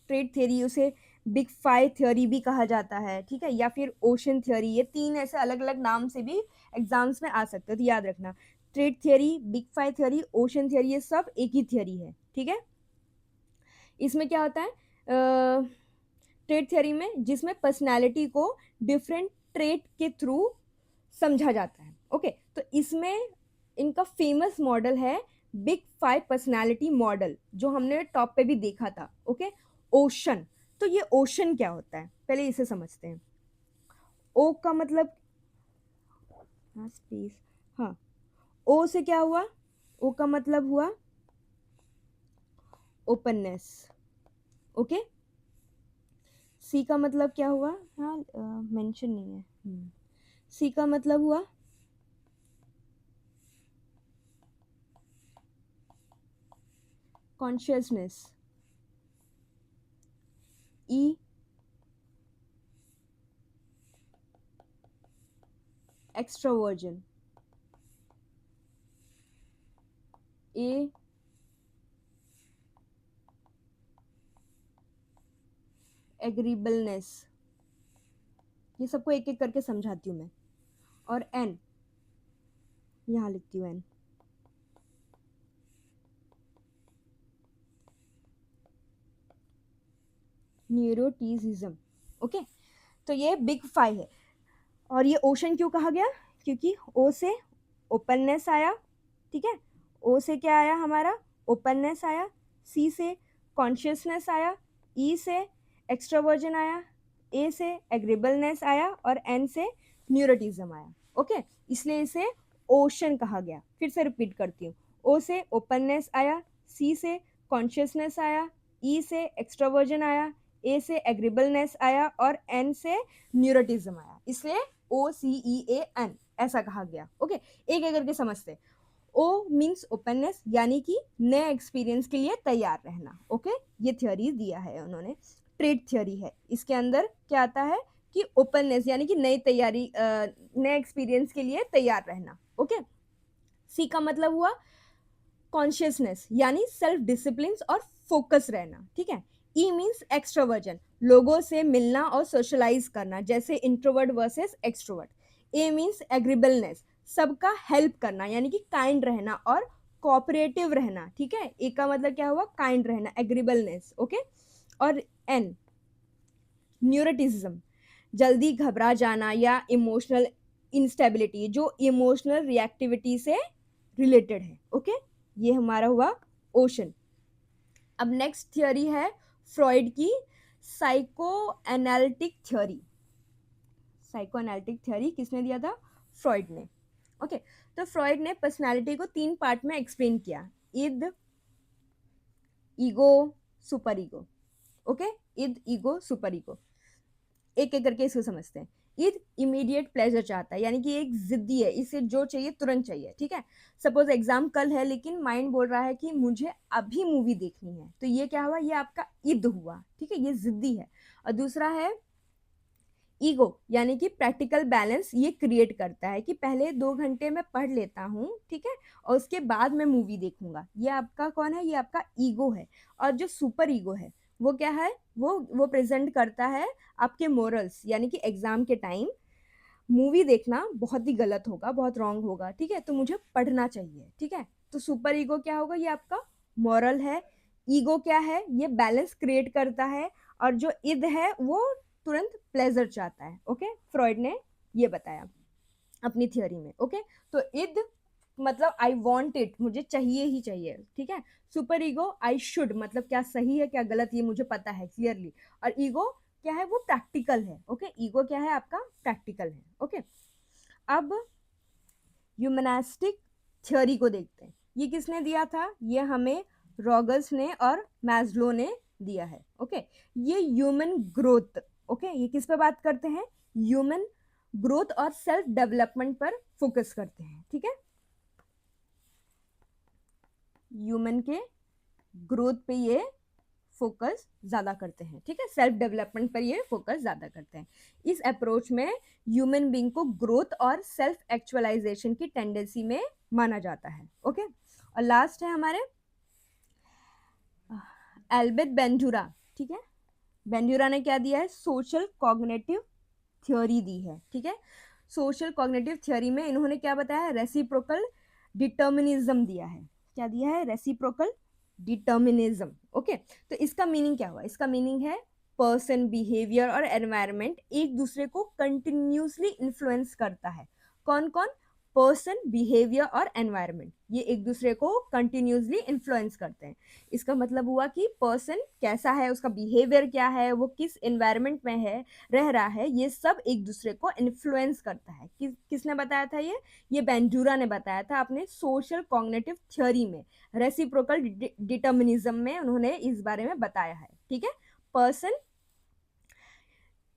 ट्रेट थियरी, उसे बिग फाइव थियरी भी कहा जाता है। ठीक है, या फिर ओशन थियरी, ये तीन ऐसे अलग अलग नाम से भी एग्जाम्स में आ सकते हैं, तो याद रखना trait theory, big five theory, ocean theory, ये सब एक ही थियरी है। ठीक है, इसमें क्या होता है ट्रेट थियरी में, जिसमें पर्सनालिटी को डिफरेंट ट्रेट के थ्रू समझा जाता है। ओके, तो इसमें इनका फेमस मॉडल है बिग फाइव पर्सनालिटी मॉडल, जो हमने टॉप पे भी देखा था। Okay, ocean. तो ये ओशन क्या होता है, पहले इसे समझते हैं। ओ का मतलब, हाँ स्पेस, हाँ, ओ से क्या हुआ, ओ का मतलब हुआ ओपननेस। ओके, सी का मतलब क्या हुआ, हाँ मेंशन नहीं है। सी का मतलब हुआ कॉन्शियसनेस। ई एक्सट्रोवर्जन। ए एग्रीबलनेस। ये सबको एक एक करके समझाती हूँ मैं। और एन, यहाँ लिखती हूँ एन, न्यूरोटिसिज्म। ओके, तो ये बिग फाइव है। और ये ओशन क्यों कहा गया? क्योंकि ओ से ओपननेस आया, ठीक है, ओ से क्या आया हमारा? ओपननेस आया, सी से कॉन्शियसनेस आया, ई से एक्सट्रोवर्जन आया, ए से एग्रीबलनेस आया और एन से न्यूरोटिज्म आया। ओके, इसलिए इसे ओशन कहा गया। फिर से रिपीट करती हूँ, ओ से ओपननेस आया, सी से कॉन्शियसनेस आया, ई से एक्सट्रोवर्जन आया, ए से एग्रीबलनेस आया और एन से न्यूरोटिज्म आया। इसलिए OCEAN ऐसा कहा गया। ओके, एक एक करके समझते। ओ मीन्स ओपननेस, यानी कि नए एक्सपीरियंस के लिए तैयार रहना। ओके, ये थ्योरी दिया है उन्होंने, ट्रेड थ्योरी है। इसके अंदर क्या आता है कि ओपननेस यानी कि नई तैयारी, नए एक्सपीरियंस के लिए तैयार रहना। ओके, सी का मतलब हुआ कॉन्शियसनेस यानी सेल्फ डिसिप्लिन और फोकस रहना, ठीक है। ई मीन्स एक्सट्रोवर्जन, लोगों से मिलना और सोशलाइज करना, जैसे इंट्रोवर्ट वर्सेस एक्सट्रोवर्ट। ए मीन्स एग्रीबलनेस, सबका हेल्प करना यानी कि काइंड रहना और कोऑपरेटिव रहना, ठीक है। ए का मतलब क्या हुआ? काइंड रहना, एग्रीबलनेस। ओके, और एन न्यूरोटिज्म, जल्दी घबरा जाना या इमोशनल इंस्टेबिलिटी, जो इमोशनल रिएक्टिविटी से रिलेटेड है। ओके, ये हमारा हुआ ओशन। अब नेक्स्ट थियोरी है फ्रॉइड की psycho analytic theory. Psycho analytic theory किसने दिया था? फ्रॉइड ने। ओके, तो फ्रॉइड ने पर्सनालिटी को 3 पार्ट में एक्सप्लेन किया, इद, ईगो, सुपर ईगो। ओके, इद, ईगो, सुपर ईगो। एक एक करके इसको समझते हैं। ईद इमीडिएट प्लेजर चाहता है, यानी कि एक जिद्दी है, इसे जो चाहिए तुरंत चाहिए, ठीक है। सपोज एग्जाम कल है लेकिन माइंड बोल रहा है कि मुझे अभी मूवी देखनी है, तो ये क्या हुआ? ये आपका ईद हुआ, ठीक है, ये जिद्दी है। और दूसरा है ईगो, यानी कि प्रैक्टिकल बैलेंस ये क्रिएट करता है कि पहले 2 घंटे मैं पढ़ लेता हूँ, ठीक है, और उसके बाद मैं मूवी देखूंगा। ये आपका कौन है? ये आपका ईगो है। और जो सुपर ईगो है वो क्या है? वो प्रेजेंट करता है आपके मोरल्स, यानी कि एग्जाम के टाइम मूवी देखना बहुत ही गलत होगा, बहुत रॉन्ग होगा, ठीक है, तो मुझे पढ़ना चाहिए, ठीक है। तो सुपर ईगो क्या होगा? ये आपका मॉरल है। ईगो क्या है? ये बैलेंस क्रिएट करता है। और जो इद है वो तुरंत प्लेजर चाहता है। ओके, फ्रॉइड ने ये बताया अपनी थियोरी में। ओके, तो इद मतलब आई वॉन्ट इट, मुझे चाहिए ही चाहिए, ठीक है। सुपर ईगो आई शुड, मतलब क्या सही है क्या गलत ये मुझे पता है क्लियरली। और ईगो क्या है? वो प्रैक्टिकल है। ओके, ईगो क्या है? आपका प्रैक्टिकल है। ओके, अब ह्यूमनास्टिक थ्योरी को देखते हैं। ये किसने दिया था? ये हमें रॉगर्स ने और मैस्लो ने दिया है। ओके, ये ह्यूमन ग्रोथ, ओके, ये किस पे बात करते हैं? ह्यूमन ग्रोथ और सेल्फ डेवलपमेंट पर फोकस करते हैं, ठीक है। ह्यूमन के ग्रोथ पे ये फोकस ज्यादा करते हैं, ठीक है, सेल्फ डेवलपमेंट पर ये फोकस ज्यादा करते हैं। इस अप्रोच में ह्यूमन बीइंग को ग्रोथ और सेल्फ एक्चुअलाइजेशन की टेंडेंसी में माना जाता है। ओके, और लास्ट है हमारे एल्बर्ट बेंडूरा, ठीक है। बेंडूरा ने क्या दिया है? सोशल कॉग्निटिव थ्योरी दी है, ठीक है। सोशल कॉग्निटिव थ्योरी में इन्होंने क्या बताया? रेसिप्रोकल डिटर्मिनिज्म दिया है। क्या दिया है? Reciprocal determinism. ओके, तो इसका मीनिंग क्या हुआ? इसका मीनिंग है पर्सन, बिहेवियर और एनवायरनमेंट एक दूसरे को कंटिन्यूसली इन्फ्लुएंस करता है। कौन कौन? पर्सन, बिहेवियर और एनवायरनमेंट, ये एक दूसरे को कंटिन्यूसली इन्फ्लुएंस करते हैं। इसका मतलब हुआ कि पर्सन कैसा है, उसका बिहेवियर क्या है, वो किस एनवायरनमेंट में है, रह रहा है, ये सब एक दूसरे को इन्फ्लुएंस करता है। किसने बताया था ये बेंडूरा ने बताया था अपने सोशल कॉग्निटिव थ्योरी में। रेसिप्रोकल डिटर्मिनिज्म में उन्होंने इस बारे में बताया है, ठीक है। पर्सन,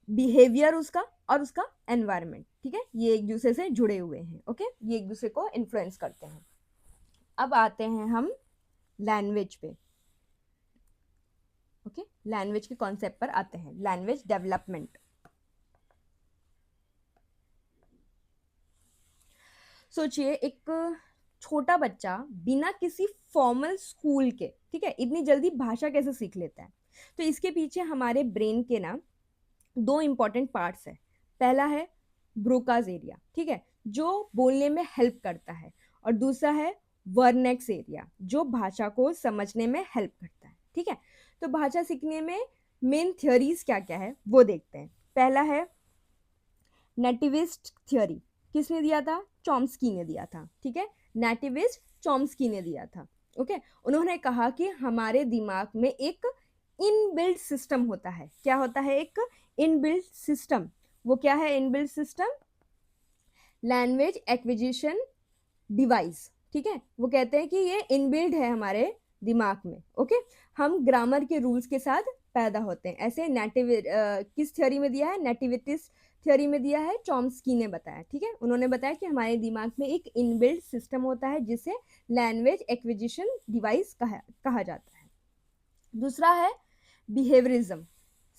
बिहेवियर उसका और उसका एनवायरनमेंट, ठीक है, ये एक दूसरे से जुड़े हुए हैं। ओके, ये एक दूसरे को इन्फ्लुएंस करते हैं। अब आते हैं हम लैंग्वेज पे। ओके, लैंग्वेज के कॉन्सेप्ट पर आते हैं, लैंग्वेज डेवलपमेंट। सोचिए एक छोटा बच्चा बिना किसी फॉर्मल स्कूल के, ठीक है, इतनी जल्दी भाषा कैसे सीख लेता है? तो इसके पीछे हमारे ब्रेन के ना 2 इंपॉर्टेंट पार्ट्स है। पहला है ब्रोकाज एरिया, ठीक है, जो बोलने में हेल्प करता है। और दूसरा है वर्नेक्स एरिया, जो भाषा को समझने में हेल्प करता है, ठीक है। तो भाषा सीखने में मेन थियोरीज क्या क्या है वो देखते हैं। पहला है नेटिविस्ट थ्योरी। किसने दिया था? चॉम्स्की ने दिया था, ठीक है। नेटिविस्ट चॉम्स्की ने दिया था, ओके। उन्होंने कहा कि हमारे दिमाग में एक इनबिल्ट सिस्टम होता है। क्या होता है? एक इनबिल्ट सिस्टम। वो क्या है inbuilt system? Language acquisition device, ठीक है। वो कहते हैं कि ये इनबिल्ड है हमारे दिमाग में, ओके। हम ग्रामर के रूल्स के साथ पैदा होते हैं। ऐसे किस थ्योरी में दिया है? नेटिविटिस्ट थ्योरी में दिया है, चॉम्स्की ने बताया, ठीक है। उन्होंने बताया कि हमारे दिमाग में एक इनबिल्ड सिस्टम होता है जिसे लैंग्वेज एक्विजिशन डिवाइस कहा जाता है। दूसरा है बिहेवियरिज्म।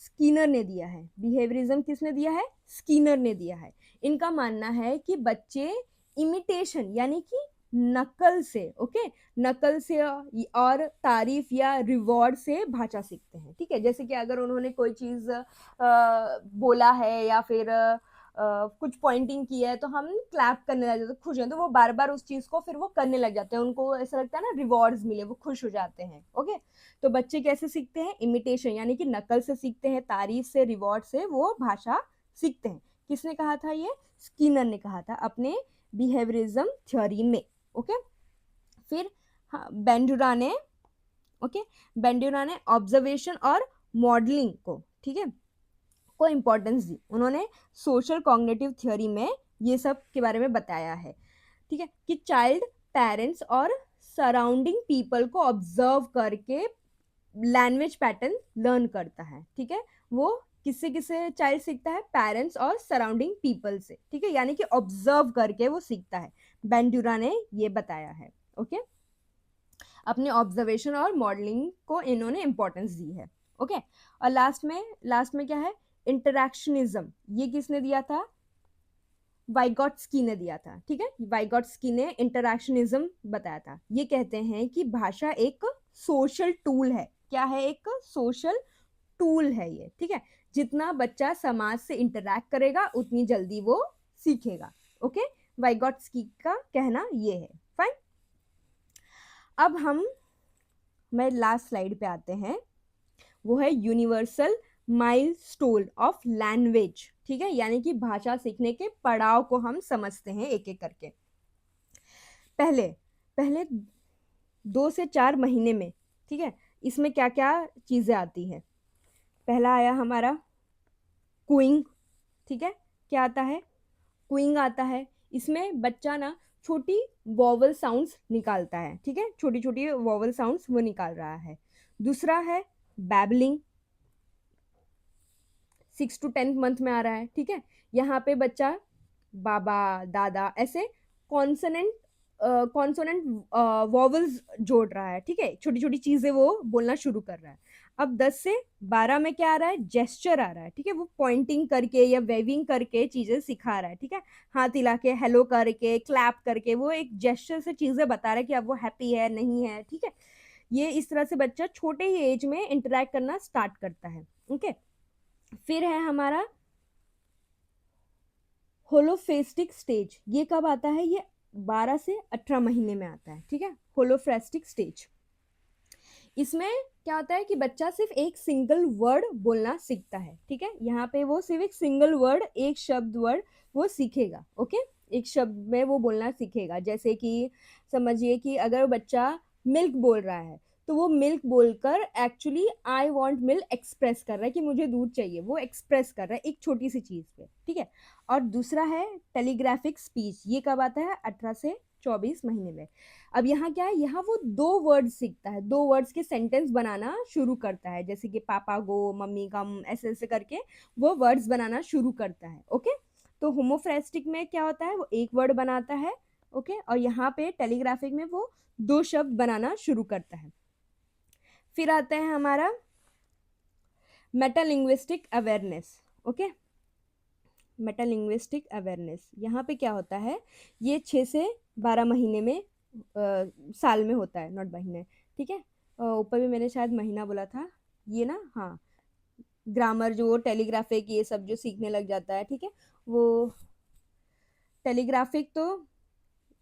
स्कीनर ने दिया है। बिहेवियरिज्म किसने दिया है? स्कीनर ने दिया है। इनका मानना है कि बच्चे इमिटेशन यानी कि नकल से, ओके, नकल से और तारीफ या रिवॉर्ड से भाषा सीखते हैं, ठीक है। जैसे कि अगर उन्होंने कोई चीज बोला है या फिर कुछ पॉइंटिंग की है तो हम क्लैप करने लग जाते हैं, खुश हैं, तो वो बार बार उस चीज को फिर वो करने लग जाते हैं। उनको ऐसा लगता है ना रिवॉर्ड्स मिले, वो खुश हो जाते हैं, ओके। तो बच्चे कैसे सीखते हैं? इमिटेशन यानी कि नकल से सीखते हैं, तारीफ से, रिवॉर्ड से वो भाषा सीखते हैं। किसने कहा था ये? स्किनर ने कहा था अपने बिहेवियरिज्म थ्योरी में, ओके। फिर हाँ, बेंडुरा ने, ओके, बेंडुरा ने ऑब्जर्वेशन और मॉडलिंग को, ठीक है, को इम्पोर्टेंस दी। उन्होंने सोशल कॉग्निटिव थ्योरी में ये सब के बारे में बताया है, ठीक है, कि चाइल्ड पेरेंट्स और सराउंडिंग पीपल को ऑब्जर्व करके लैंग्वेज पैटर्न लर्न करता है, ठीक है। वो किससे किससे चाइल्ड सीखता है? पेरेंट्स और सराउंडिंग पीपल से, ठीक है, यानी कि ऑब्जर्व करके वो सीखता है। बेंडुरा ने ये बताया है, ओके। अपने ऑब्जर्वेशन और मॉडलिंग को इन्होंने इंपॉर्टेंस दी है, ओके। और लास्ट में क्या है? इंटरैक्शनिज्म। ये किसने दिया था? वाइगॉट्स्की ने दिया था, ठीक है। वाइगॉट्स्की ने इंटरैक्शनिज्म बताया था। ये कहते हैं कि भाषा एक सोशल टूल है। क्या है? एक सोशल टूल है ये, ठीक है। जितना बच्चा समाज से इंटरैक्ट करेगा उतनी जल्दी वो सीखेगा, ओके। वाइगॉट्स्की का कहना ये है, फाइन। अब मैं लास्ट स्लाइड पे आते हैं। वो है यूनिवर्सल माइलस्टोन ऑफ लैंग्वेज, ठीक है, यानी कि भाषा सीखने के पड़ाव को हम समझते हैं एक एक करके। पहले पहले 2 से 4 महीने में, ठीक है, इसमें क्या क्या चीजें आती है? पहला आया हमारा क्विंग, ठीक है। क्या आता है? क्विंग आता है। इसमें बच्चा ना छोटी वॉवल साउंड्स निकालता है, ठीक है, छोटी छोटी वॉवल साउंड्स वो निकाल रहा है। दूसरा है बैबलिंग, 6 to 10 मंथ में आ रहा है, ठीक है। यहाँ पे बच्चा बाबा, दादा ऐसे कॉन्सोनेंट कॉन्सोनेंट वॉवल्स जोड़ रहा है, ठीक है, छोटी छोटी चीजें वो बोलना शुरू कर रहा है। अब 10 से 12 में क्या आ रहा है? जेस्चर आ रहा है, ठीक है। वो पॉइंटिंग करके या वेविंग करके चीजें सिखा रहा है, ठीक है। हाथ हिला के, हेलो करके, क्लैप करके वो एक जेस्चर से चीजें बता रहा है कि अब वो हैप्पी है नहीं है, ठीक है। ये इस तरह से बच्चा छोटे ही एज में इंटरेक्ट करना स्टार्ट करता है, ओके। फिर है हमारा होलोफेस्टिक स्टेज। ये कब आता है? ये 12 से 18 महीने में आता है, ठीक है, होलोफ्रेस्टिक स्टेज। इसमें क्या होता है कि बच्चा सिर्फ एक सिंगल वर्ड बोलना सीखता है, ठीक है। यहाँ पे वो सिर्फ एक सिंगल वर्ड, एक शब्द वर्ड वो सीखेगा, ओके। एक शब्द में वो बोलना सीखेगा। जैसे कि समझिए कि अगर बच्चा मिल्क बोल रहा है तो वो मिल्क बोलकर actually I want milk express कर रहा है कि मुझे दूध चाहिए, वो एक्सप्रेस कर रहा है एक छोटी सी चीज पे, ठीक है। और दूसरा है टेलीग्राफिक स्पीच। ये कब आता है? 18 से 24 महीने में। अब यहाँ क्या है? यहाँ वो 2 वर्ड्स सीखता है, 2 वर्ड्स के सेंटेंस बनाना शुरू करता है, जैसे कि पापा गो, मम्मी कम, ऐसे ऐसे करके वो वर्ड्स बनाना शुरू करता है, ओके। तो होमोफ्रेस्टिक में क्या होता है? वो एक वर्ड बनाता है, ओके। और यहाँ पे टेलीग्राफिक में वो 2 शब्द बनाना शुरू करता है। फिर आता है हमारा मेटालिंग्विस्टिक अवेयरनेस, ओके। मेटालिंग्विस्टिक अवेयरनेस यहाँ पे क्या होता है? ये 6 से 12 महीने में साल में होता है, नॉट महीने, ठीक है। ऊपर भी मैंने शायद महीना बोला था, ये ना, हाँ। ग्रामर जो टेलीग्राफिक ये सब जो सीखने लग जाता है, ठीक है, वो टेलीग्राफिक तो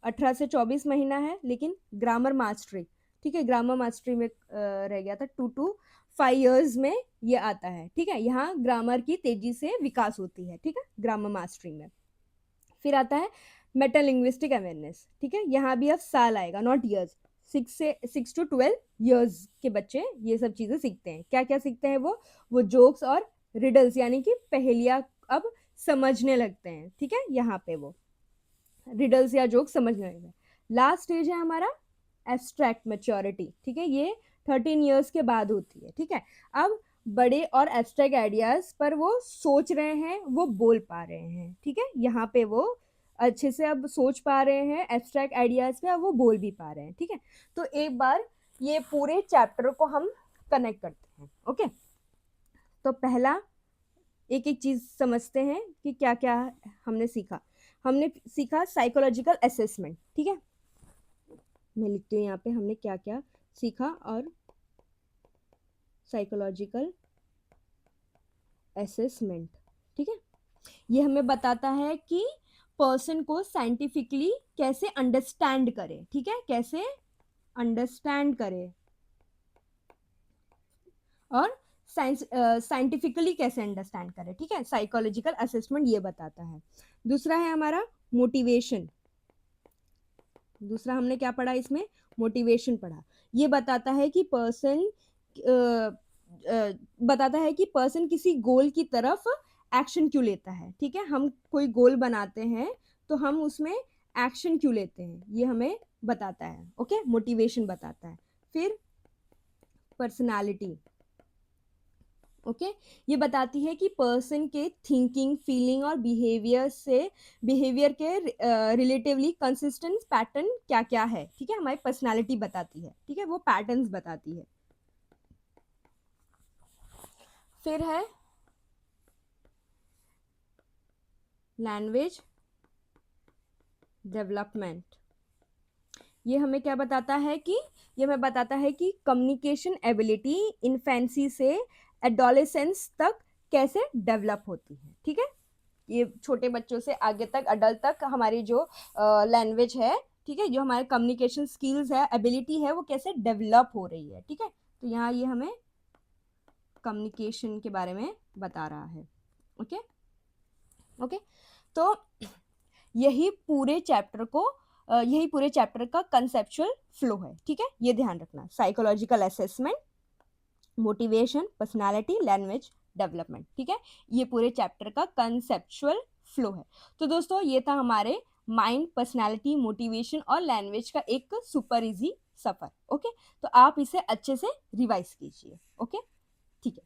18 से 24 महीना है, लेकिन ग्रामर मास्टरी, ठीक है, ग्रामर मास्टरी में रह गया था 2 to 5 years में ये आता है, ठीक है। यहाँ ग्रामर की तेजी से विकास होती है, ठीक है, ग्रामर मास्टरी में। फिर आता है मेटालिंग्विस्टिक अवेयरनेस, ठीक है। यहाँ भी अब साल आएगा, नॉट ईयर्स। 6 to 12 ईयर्स के बच्चे ये सब चीजें सीखते हैं। क्या क्या सीखते हैं वो जोक्स और रिडल्स यानी कि पहेलियां अब समझने लगते हैं, ठीक है। यहाँ पे वो रिडल्स या जोक्स समझने लगते हैं। लास्ट स्टेज है हमारा एब्स्ट्रैक्ट मैच्योरिटी, ठीक है। ये 13 ईयर्स के बाद होती है, ठीक है। अब बड़े और एब्स्ट्रैक्ट आइडियाज पर वो सोच रहे हैं, वो बोल पा रहे हैं, ठीक है। यहाँ पे वो अच्छे से अब सोच पा रहे हैं एब्स्ट्रैक्ट आइडियाज पे, अब वो बोल भी पा रहे हैं, ठीक है। तो एक बार ये पूरे चैप्टर को हम कनेक्ट करते हैं, ओके। तो पहला एक एक चीज समझते हैं कि क्या क्या हमने सीखा। हमने सीखा साइकोलॉजिकल असेसमेंट, ठीक है। मैं लिखती हूँ यहाँ पे हमने क्या क्या सीखा। और साइकोलॉजिकल असेसमेंट, ठीक है, ये हमें बताता है कि पर्सन को साइंटिफिकली कैसे अंडरस्टैंड करे, ठीक है, कैसे अंडरस्टैंड करे और साइंटिफिकली कैसे अंडरस्टैंड करे, ठीक है। साइकोलॉजिकल असेसमेंट ये बताता है। दूसरा है हमारा मोटिवेशन। दूसरा हमने क्या पढ़ा इसमें, मोटिवेशन पढ़ा। ये बताता है कि पर्सन किसी गोल की तरफ एक्शन क्यों लेता है, ठीक है। हम कोई गोल बनाते हैं तो हम उसमें एक्शन क्यों लेते हैं, ये हमें बताता है, ओके। मोटिवेशन बताता है। फिर पर्सनालिटी, ओके, ये बताती है कि पर्सन के थिंकिंग, फीलिंग और बिहेवियर के रिलेटिवली कंसिस्टेंट पैटर्न क्या क्या है, ठीक है। हमारी पर्सनालिटी बताती है, ठीक है, वो पैटर्न्स बताती है। फिर है लैंग्वेज डेवलपमेंट। ये हमें क्या बताता है कि ये हमें बताता है कि कम्युनिकेशन एबिलिटी इन्फेंसी से एडोलेसेंस तक कैसे डेवलप होती है, ठीक है। ये छोटे बच्चों से आगे तक अडल्ट तक हमारी जो लैंग्वेज है, ठीक है, जो हमारे कम्युनिकेशन स्किल्स है, एबिलिटी है, वो कैसे डेवलप हो रही है, ठीक है। तो यहाँ ये हमें कम्युनिकेशन के बारे में बता रहा है, ओके ओके। तो यही पूरे चैप्टर का कंसेप्चुअल फ्लो है, ठीक है। ये ध्यान रखना, psychological assessment, motivation, personality, language development, ठीक है। ये पूरे चैप्टर का कंसेप्चुअल फ्लो है। तो दोस्तों ये था हमारे माइंड, पर्सनालिटी, मोटिवेशन और लैंग्वेज का एक सुपर इजी सफर, ओके। तो आप इसे अच्छे से रिवाइज कीजिए, ओके, ठीक है।